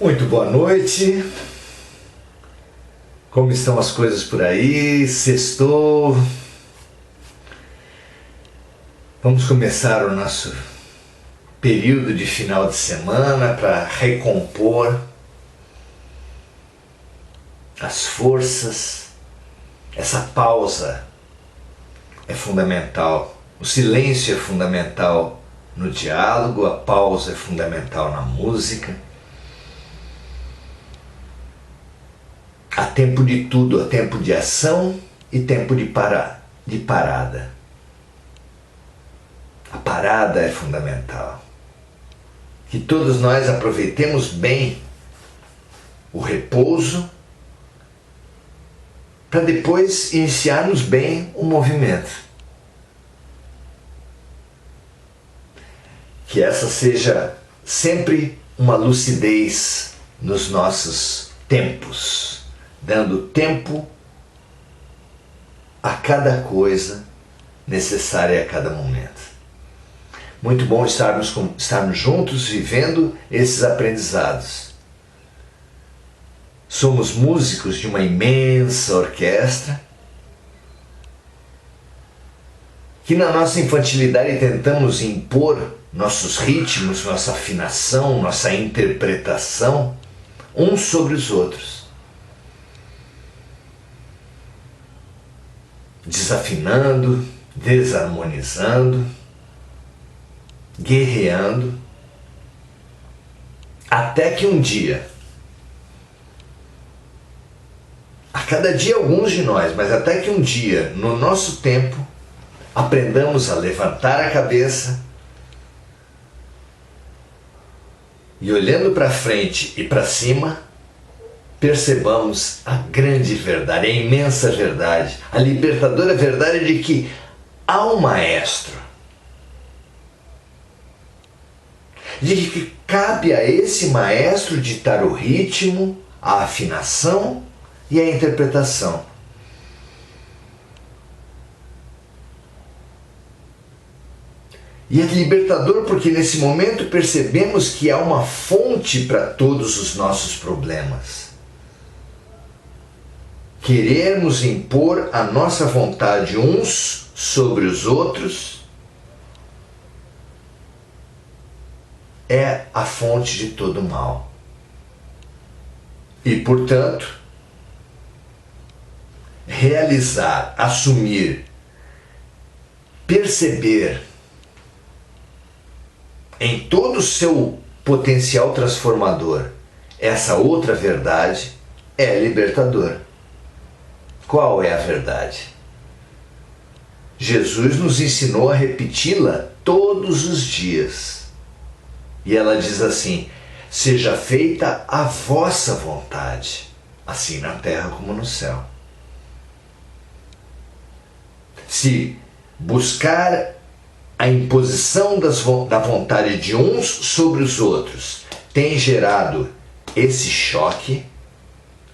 Muito boa noite. Como estão as coisas por aí? Sextou. Vamos começar o nosso período de final de semana para recompor as forças. Essa pausa é fundamental. O silêncio é fundamental no diálogo, a pausa é fundamental na música. Há tempo de tudo, há tempo de ação e tempo de parada. A parada é fundamental. Que todos nós aproveitemos bem o repouso para depois iniciarmos bem o movimento. Que essa seja sempre uma lucidez nos nossos tempos, dando tempo a cada coisa necessária a cada momento. Muito bom estarmos juntos vivendo esses aprendizados. Somos músicos de uma imensa orquestra que na nossa infantilidade tentamos impor nossos ritmos, nossa afinação, nossa interpretação uns sobre os outros. Desafinando, desarmonizando, guerreando, até que um dia, a cada dia alguns de nós, mas até que um dia, no nosso tempo, aprendamos a levantar a cabeça e olhando para frente e para cima, percebamos a grande verdade, a imensa verdade, a libertadora verdade de que há um maestro, de que cabe a esse maestro ditar o ritmo, a afinação e a interpretação. E é libertador porque nesse momento percebemos que há uma fonte para todos os nossos problemas. Querermos impor a nossa vontade uns sobre os outros é a fonte de todo mal. E, portanto, realizar, assumir, perceber em todo o seu potencial transformador essa outra verdade é libertador. Qual é a verdade? Jesus nos ensinou a repeti-la todos os dias. E ela diz assim: seja feita a vossa vontade, assim na terra como no céu. Se buscar a imposição da vontade de uns sobre os outros tem gerado esse choque,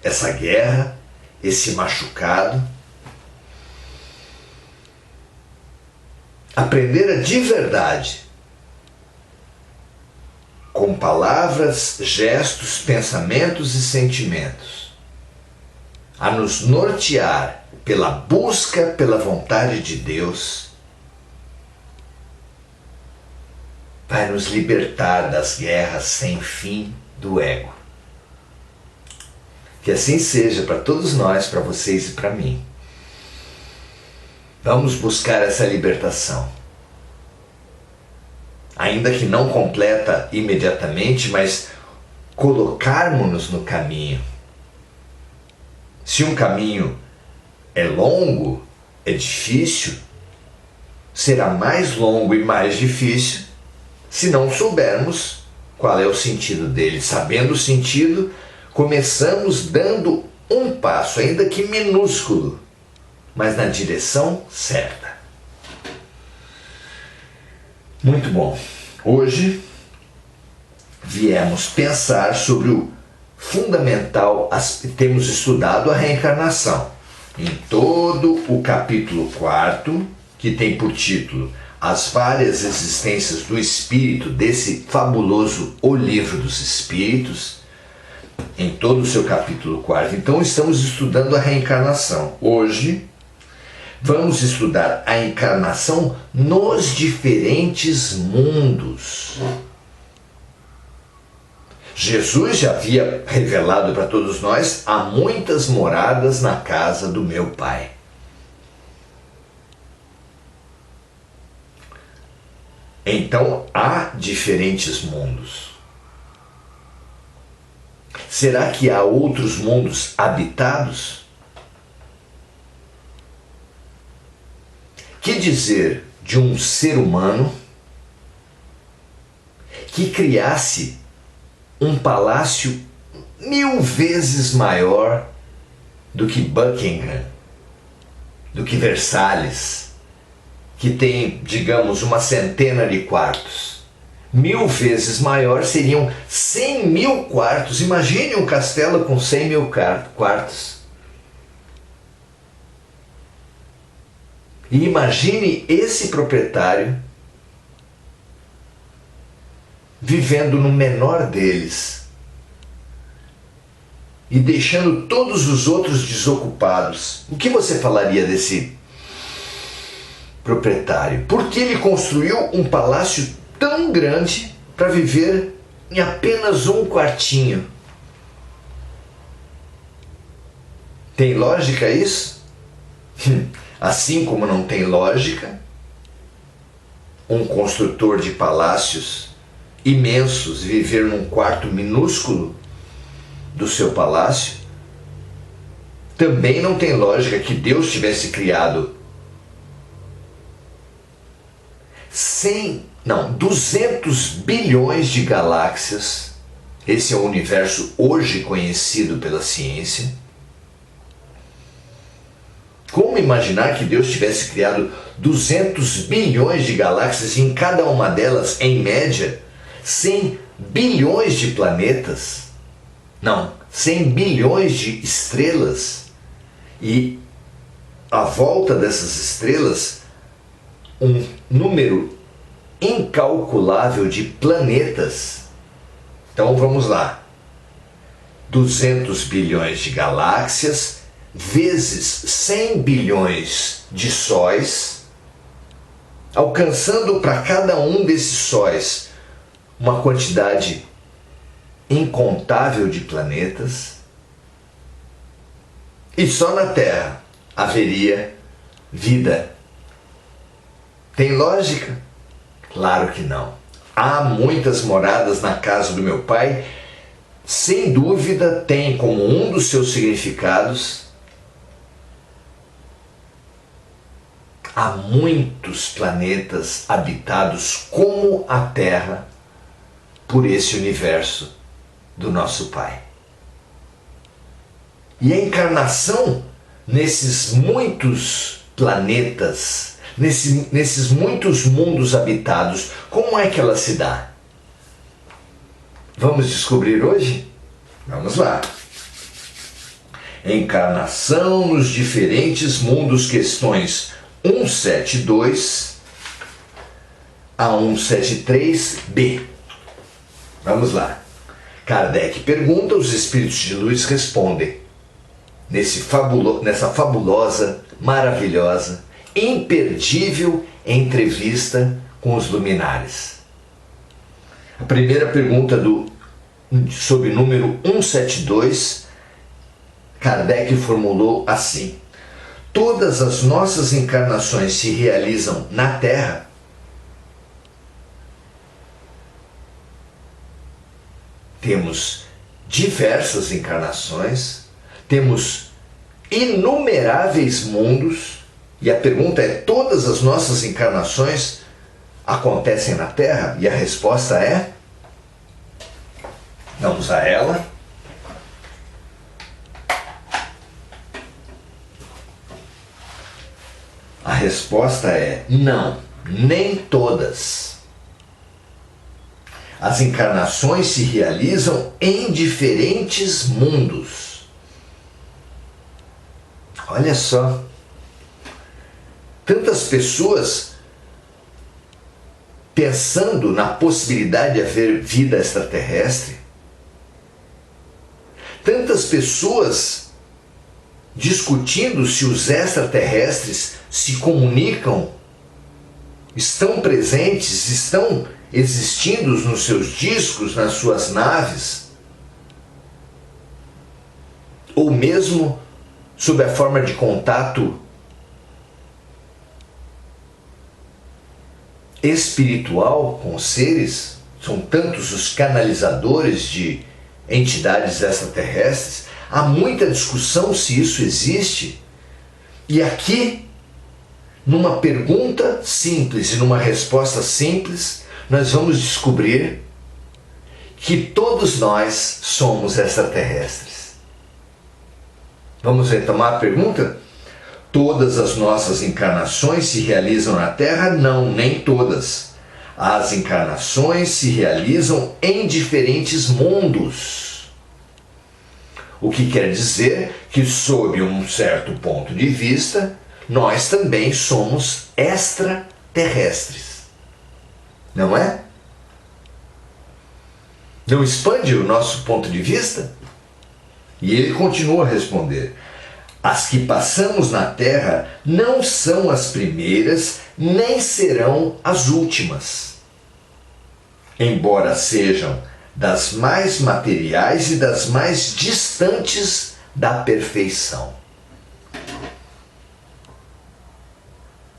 essa guerra, esse machucado, aprender de verdade, com palavras, gestos, pensamentos e sentimentos, a nos nortear pela busca pela vontade de Deus, vai nos libertar das guerras sem fim do ego. Que assim seja para todos nós, para vocês e para mim. Vamos buscar essa libertação. Ainda que não completa imediatamente, mas colocarmos-nos no caminho. Se um caminho é longo, é difícil, será mais longo e mais difícil se não soubermos qual é o sentido dele. Sabendo o sentido, começamos dando um passo, ainda que minúsculo, mas na direção certa. Muito bom. Hoje viemos pensar sobre o fundamental, temos estudado a reencarnação. Em todo o capítulo 4, que tem por título As Várias Existências do Espírito, desse fabuloso O Livro dos Espíritos, em todo o seu capítulo 4. Então estamos estudando a reencarnação. Hoje vamos estudar a encarnação nos diferentes mundos. Jesus já havia revelado para todos nós: há muitas moradas na casa do meu Pai. Então há diferentes mundos. Será que há outros mundos habitados? Que dizer de um ser humano que criasse um palácio 1000 vezes maior do que Buckingham, do que Versalhes, que tem, digamos, uma centena de quartos? 1000 vezes maior seriam 100.000 quartos. Imagine um castelo com 100.000 quartos. E imagine esse proprietário vivendo no menor deles e deixando todos os outros desocupados. O que você falaria desse proprietário? Por que ele construiu um palácio tão grande para viver em apenas um quartinho? Tem lógica isso? Assim como não tem lógica um construtor de palácios imensos viver num quarto minúsculo do seu palácio, também não tem lógica que Deus tivesse criado 200 bilhões de galáxias. Esse é o universo hoje conhecido pela ciência. Como imaginar que Deus tivesse criado 200 bilhões de galáxias e em cada uma delas, em média, 100 bilhões de planetas? Não, 100 bilhões de estrelas. E à volta dessas estrelas, um número incalculável de planetas. Então vamos lá. 200 bilhões de galáxias vezes 100 bilhões de sóis, alcançando para cada um desses sóis uma quantidade incontável de planetas. E só na Terra haveria vida. Tem lógica? Claro que não. Há muitas moradas na casa do meu Pai. Sem dúvida tem como um dos seus significados: há muitos planetas habitados como a Terra por esse universo do nosso Pai. E a encarnação nesses muitos planetas, nesses muitos mundos habitados, como é que ela se dá? Vamos descobrir hoje? Vamos lá. Encarnação nos diferentes mundos, questões 172 a 173b. Vamos lá. Kardec pergunta, os espíritos de luz respondem. Nessa fabulosa, maravilhosa, imperdível entrevista com os luminares. A primeira pergunta sob número 172, Kardec formulou assim: todas as nossas encarnações se realizam na Terra? Temos diversas encarnações, temos inumeráveis mundos, e a pergunta é: todas as nossas encarnações acontecem na Terra? E a resposta é: vamos a ela. A resposta é: não, nem todas. As encarnações se realizam em diferentes mundos. Olha só, tantas pessoas pensando na possibilidade de haver vida extraterrestre, tantas pessoas discutindo se os extraterrestres se comunicam, estão presentes, estão existindo nos seus discos, nas suas naves, ou mesmo sob a forma de contato espiritual com os seres. São tantos os canalizadores de entidades extraterrestres. Há muita discussão se isso existe. E aqui, numa pergunta simples e numa resposta simples, nós vamos descobrir que todos nós somos extraterrestres. Vamos retomar a pergunta? Todas as nossas encarnações se realizam na Terra? Não, nem todas. As encarnações se realizam em diferentes mundos. O que quer dizer que, sob um certo ponto de vista, nós também somos extraterrestres. Não é? Não expande o nosso ponto de vista? E ele continua a responder: as que passamos na Terra não são as primeiras, nem serão as últimas, embora sejam das mais materiais e das mais distantes da perfeição.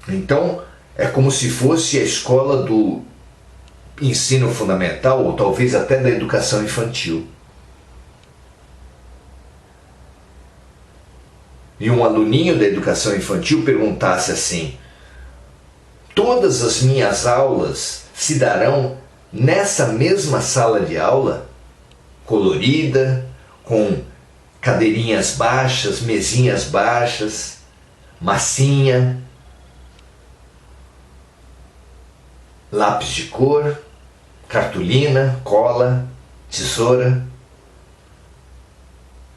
Então, é como se fosse a escola do ensino fundamental, ou talvez até da educação infantil. E um aluninho da educação infantil perguntasse assim: todas as minhas aulas se darão nessa mesma sala de aula, colorida, com cadeirinhas baixas, mesinhas baixas, massinha, lápis de cor, cartolina, cola, tesoura?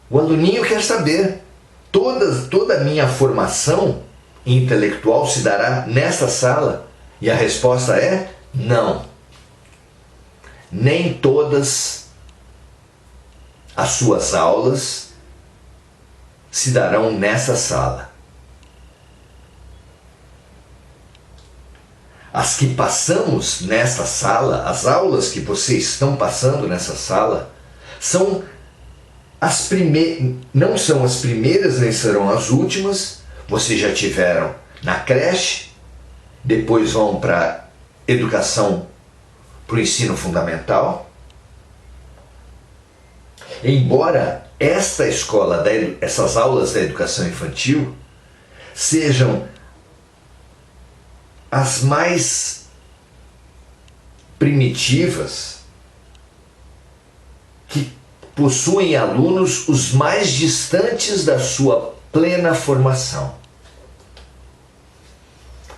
O aluninho quer saber: toda a minha formação intelectual se dará nesta sala? E a resposta é não. Nem todas as suas aulas se darão nessa sala. As que passamos nesta sala, as aulas que vocês estão passando nessa sala, são não são as primeiras nem serão as últimas. Vocês já tiveram na creche, depois vão para educação, para o ensino fundamental. Embora essas aulas da educação infantil sejam as mais primitivas, que possuem alunos os mais distantes da sua plena formação.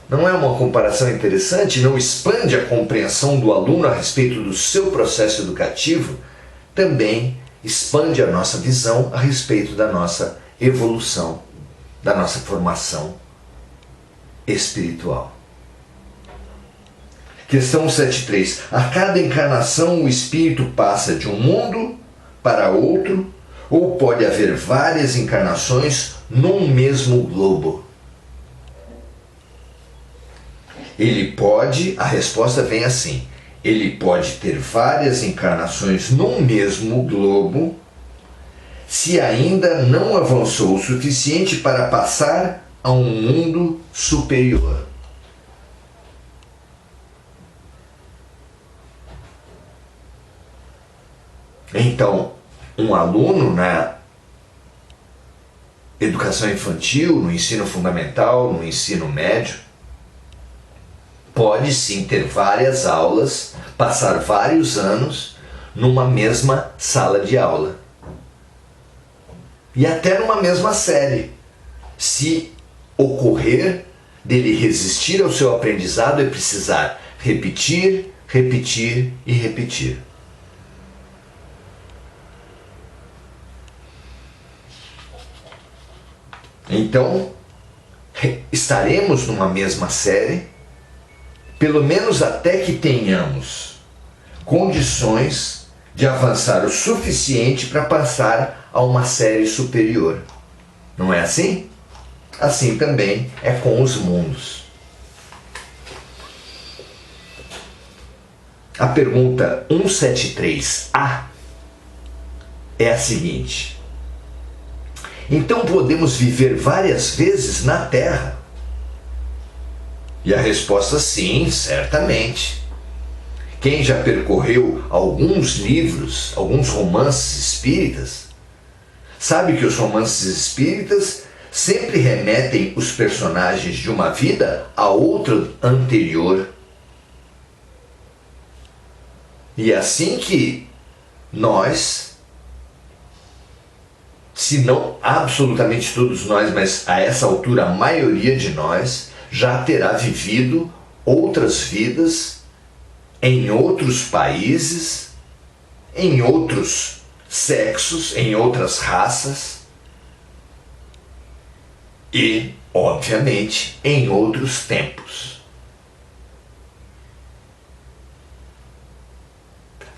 Não é uma comparação interessante? Não expande a compreensão do aluno a respeito do seu processo educativo? Também expande a nossa visão a respeito da nossa evolução, da nossa formação espiritual. Questão 7.3. A cada encarnação o espírito passa de um mundo para outro, ou pode haver várias encarnações num mesmo globo? Ele pode, a resposta vem assim: ele pode ter várias encarnações num mesmo globo, se ainda não avançou o suficiente para passar a um mundo superior. Então, um aluno na educação infantil, no ensino fundamental, no ensino médio, pode sim ter várias aulas, passar vários anos numa mesma sala de aula. E até numa mesma série, se ocorrer dele resistir ao seu aprendizado e precisar repetir, repetir e repetir. Então, estaremos numa mesma série, pelo menos até que tenhamos condições de avançar o suficiente para passar a uma série superior. Não é assim? Assim também é com os mundos. A pergunta 173A é a seguinte: então podemos viver várias vezes na Terra? E a resposta sim, certamente. Quem já percorreu alguns livros, alguns romances espíritas, sabe que os romances espíritas sempre remetem os personagens de uma vida a outra anterior. E é assim que nós, se não absolutamente todos nós, mas a essa altura a maioria de nós, já terá vivido outras vidas em outros países, em outros sexos, em outras raças e, obviamente, em outros tempos.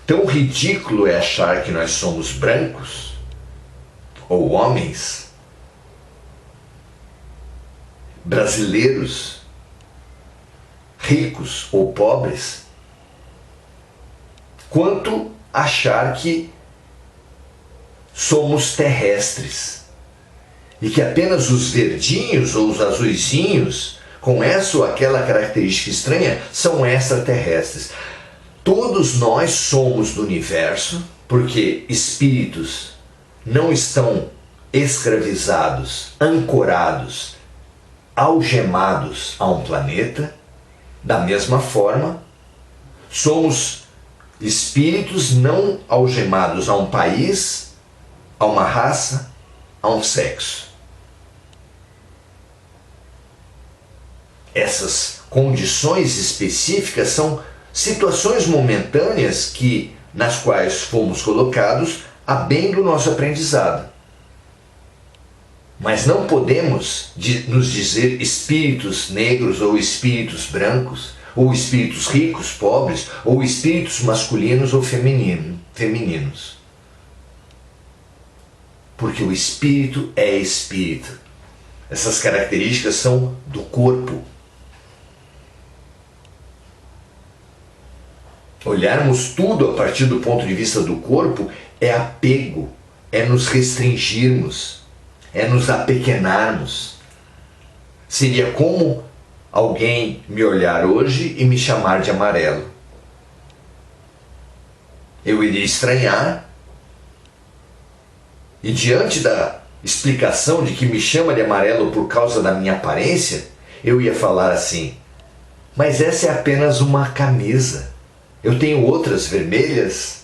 Tão ridículo é achar que nós somos brancos ou homens brasileiros, ricos ou pobres, quanto achar que somos terrestres e que apenas os verdinhos ou os azuizinhos com essa ou aquela característica estranha são extraterrestres. Todos nós somos do universo, porque espíritos não estão escravizados, ancorados, algemados a um planeta. Da mesma forma, somos espíritos não algemados a um país, a uma raça, a um sexo. Essas condições específicas são situações momentâneas nas quais fomos colocados a bem do nosso aprendizado. Mas não podemos nos dizer espíritos negros ou espíritos brancos, ou espíritos ricos, pobres, ou espíritos masculinos ou femininos. Porque o espírito é espírito. Essas características são do corpo. Olharmos tudo a partir do ponto de vista do corpo é apego, é nos restringirmos, é nos apequenarmos. Seria como alguém me olhar hoje e me chamar de amarelo. Eu iria estranhar e, diante da explicação de que me chama de amarelo por causa da minha aparência, eu ia falar assim: mas essa é apenas uma camisa. Eu tenho outras vermelhas,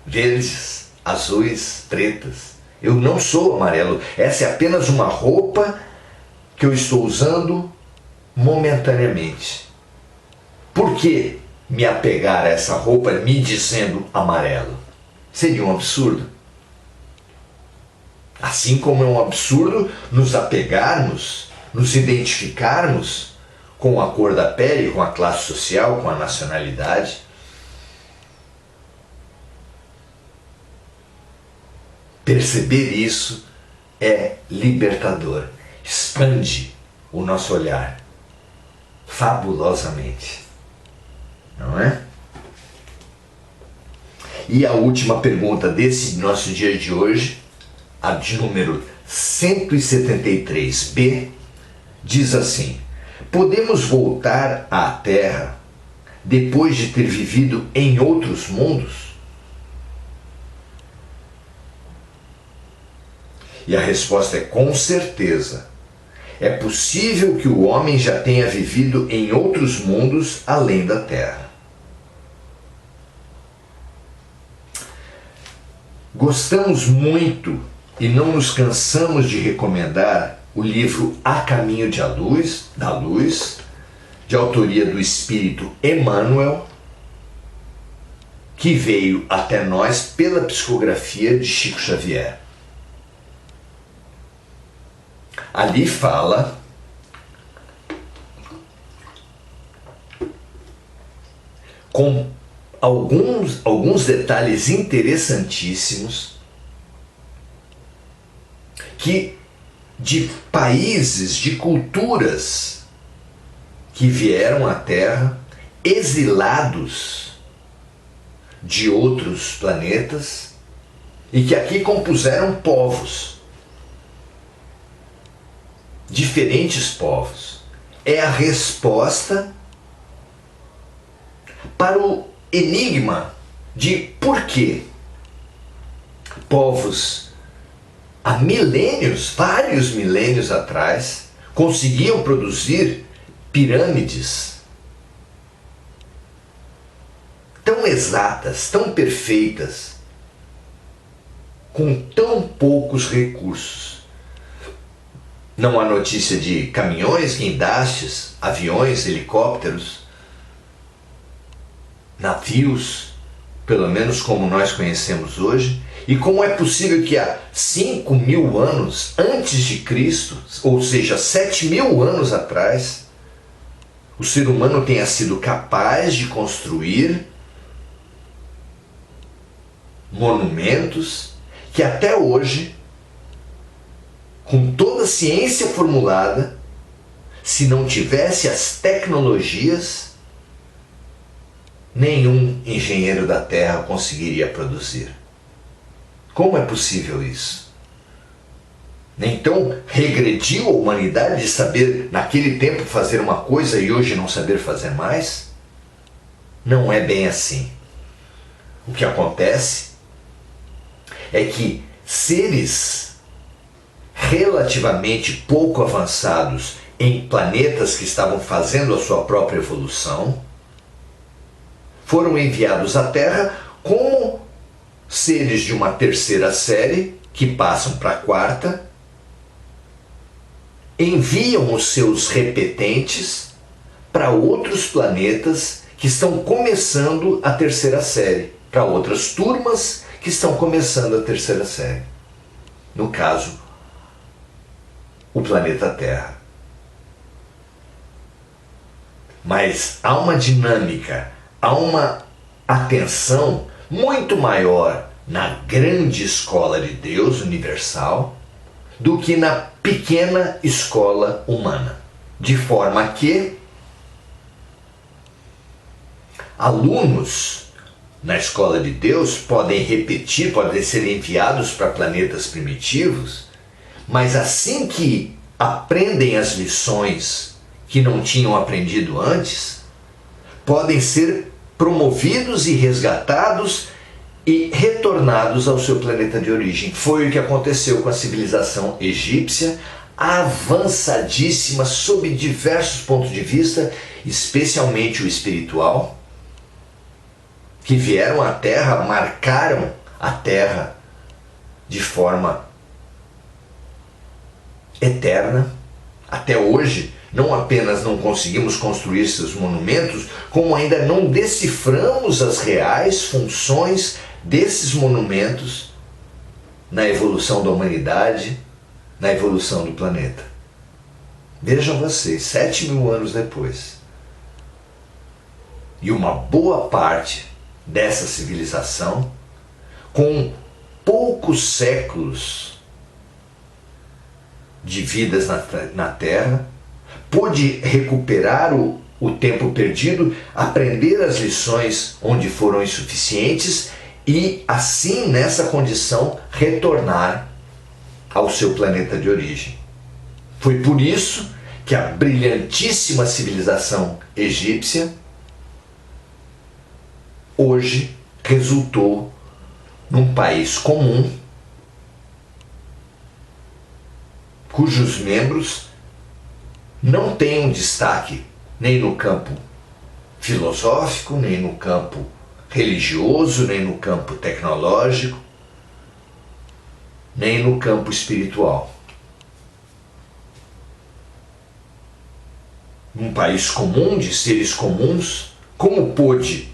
verdes, azuis, pretas. Eu não sou amarelo. Essa é apenas uma roupa que eu estou usando momentaneamente. Por que me apegar a essa roupa me dizendo amarelo? Seria um absurdo. Assim como é um absurdo nos apegarmos, nos identificarmos com a cor da pele, com a classe social, com a nacionalidade. Perceber isso é libertador, expande o nosso olhar fabulosamente, não é? E a última pergunta desse nosso dia de hoje, a de número 173B, diz assim: podemos voltar à Terra depois de ter vivido em outros mundos? E a resposta é com certeza. É possível que o homem já tenha vivido em outros mundos além da Terra. Gostamos muito e não nos cansamos de recomendar o livro A Caminho da Luz, de autoria do espírito Emmanuel, que veio até nós pela psicografia de Chico Xavier. Ali fala com alguns detalhes interessantíssimos que de países, de culturas que vieram à Terra, exilados de outros planetas, e que aqui compuseram povos, diferentes povos. É a resposta para o enigma de por que povos há milênios, vários milênios atrás, conseguiam produzir pirâmides tão exatas, tão perfeitas, com tão poucos recursos. Não há notícia de caminhões, guindastes, aviões, helicópteros, navios, pelo menos como nós conhecemos hoje. E como é possível que há 5.000 anos antes de Cristo, ou seja, 7.000 anos atrás, o ser humano tenha sido capaz de construir monumentos que até hoje, com toda a ciência formulada, se não tivesse as tecnologias, nenhum engenheiro da Terra conseguiria produzir. Como é possível isso? Então, regrediu a humanidade de saber naquele tempo fazer uma coisa e hoje não saber fazer mais? Não é bem assim. O que acontece é que seres relativamente pouco avançados em planetas que estavam fazendo a sua própria evolução foram enviados à Terra como seres de uma terceira série que passam para a quarta, enviam os seus repetentes para outros planetas que estão começando a terceira série, para outras turmas que estão começando a terceira série. No caso, o planeta Terra. Mas há uma dinâmica, há uma atenção muito maior na grande escola de Deus universal do que na pequena escola humana. De forma que alunos na escola de Deus podem repetir, podem ser enviados para planetas primitivos, mas assim que aprendem as lições que não tinham aprendido antes, podem ser promovidos e resgatados e retornados ao seu planeta de origem. Foi o que aconteceu com a civilização egípcia, avançadíssima sob diversos pontos de vista, especialmente o espiritual, que vieram à Terra, marcaram a Terra de forma eterna. Até hoje, não apenas não conseguimos construir seus monumentos, como ainda não deciframos as reais funções desses monumentos na evolução da humanidade, na evolução do planeta. Vejam vocês, 7.000 anos depois. E uma boa parte dessa civilização, com poucos séculos de vidas na Terra, pôde recuperar o tempo perdido, aprender as lições onde foram insuficientes e, assim, nessa condição, retornar ao seu planeta de origem. Foi por isso que a brilhantíssima civilização egípcia hoje resultou num país comum, cujos membros não têm um destaque nem no campo filosófico, nem no campo religioso, nem no campo tecnológico, nem no campo espiritual. Um país comum, de seres comuns, como pôde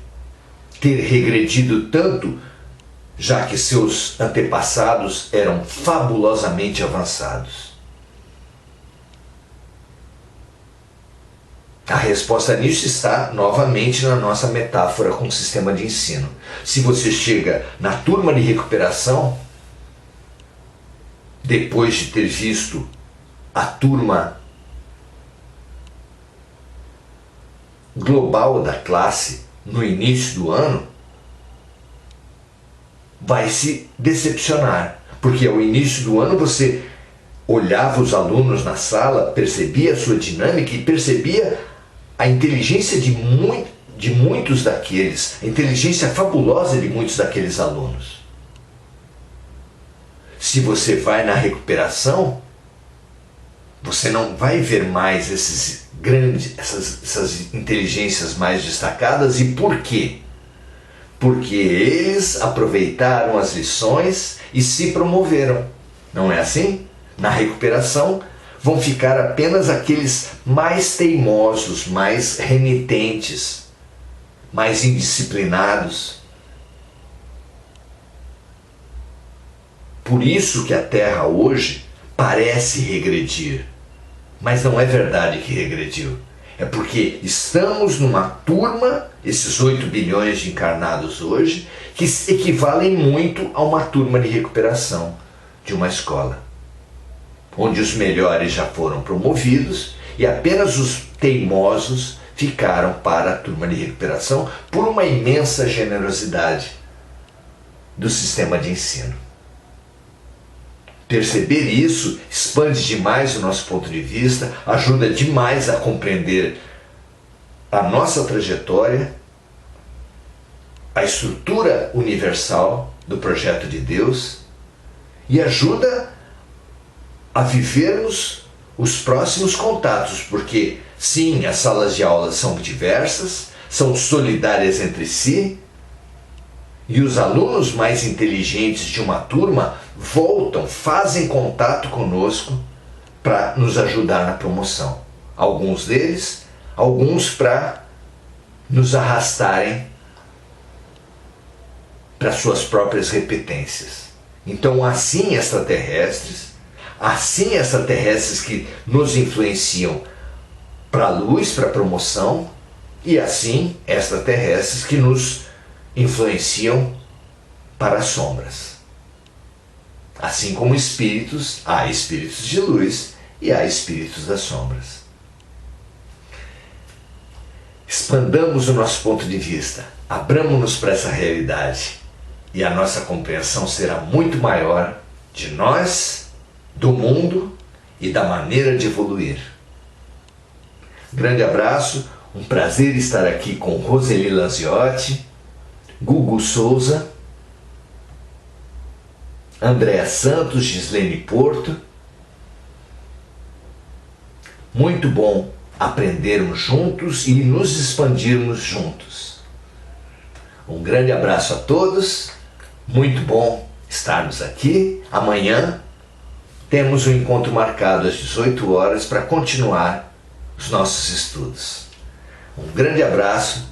ter regredido tanto, já que seus antepassados eram fabulosamente avançados? A resposta nisso está novamente na nossa metáfora com o sistema de ensino. Se você chega na turma de recuperação, depois de ter visto a turma global da classe no início do ano, vai se decepcionar, porque ao início do ano você olhava os alunos na sala, percebia a sua dinâmica e percebia a inteligência de muitos daqueles, a inteligência fabulosa de muitos daqueles alunos. Se você vai na recuperação, você não vai ver mais esses grandes, essas inteligências mais destacadas. E por quê? Porque eles aproveitaram as lições e se promoveram. Não é assim? Na recuperação vão ficar apenas aqueles mais teimosos, mais renitentes, mais indisciplinados. Por isso que a Terra hoje parece regredir, mas não é verdade que regrediu. É porque estamos numa turma, esses 8 bilhões de encarnados hoje, que equivalem muito a uma turma de recuperação de uma escola, onde os melhores já foram promovidos e apenas os teimosos ficaram para a turma de recuperação por uma imensa generosidade do sistema de ensino. Perceber isso expande demais o nosso ponto de vista, ajuda demais a compreender a nossa trajetória, a estrutura universal do projeto de Deus e ajuda a vivermos os próximos contatos, porque sim, as salas de aula são diversas, são solidárias entre si, e os alunos mais inteligentes de uma turma voltam, fazem contato conosco para nos ajudar na promoção. Alguns deles, alguns para nos arrastarem para suas próprias repetências. Então, assim extraterrestres que nos influenciam para a luz, para a promoção, e assim extraterrestres que nos influenciam para as sombras. Assim como espíritos, há espíritos de luz e há espíritos das sombras. Expandamos o nosso ponto de vista, abramos-nos para essa realidade e a nossa compreensão será muito maior de nós, do mundo e da maneira de evoluir. Grande abraço, um prazer estar aqui com Roseli Lanziotti, Gugu Souza, Andréa Santos, Gislene Porto. Muito bom aprendermos juntos e nos expandirmos juntos. Um grande abraço a todos, muito bom estarmos aqui. Amanhã temos um encontro marcado às 18 horas para continuar os nossos estudos. Um grande abraço.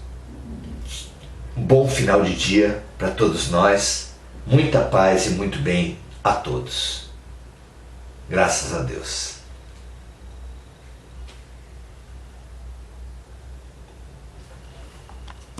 Um bom final de dia para todos nós, muita paz e muito bem a todos. Graças a Deus.